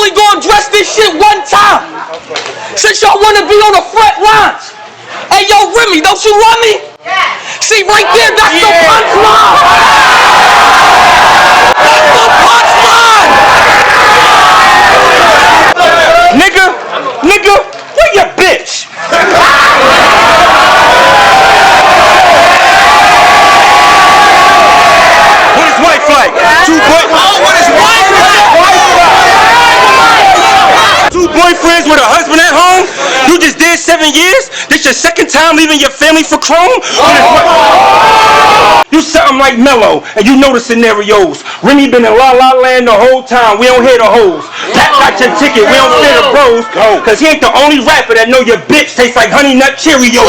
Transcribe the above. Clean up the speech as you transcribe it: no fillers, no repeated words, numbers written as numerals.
only gonna address this shit one time. Since y'all wanna be on the front lines. Hey, yo, Remy, don't you love me? Yeah. See, right there, that's the punchline. That's the punchline. Nigga, where your bitch? What is wife like? What is wife like? Two boyfriends with a husband at home? You just did 7 years? This your second time leaving your family for Chrome? You something like Mello, and you know the scenarios. Remy been in La La Land the whole time. We don't hear the hoes. Pat got your ticket. We don't fear the bros. Cause he ain't the only rapper that know your bitch tastes like Honey Nut Cheerios.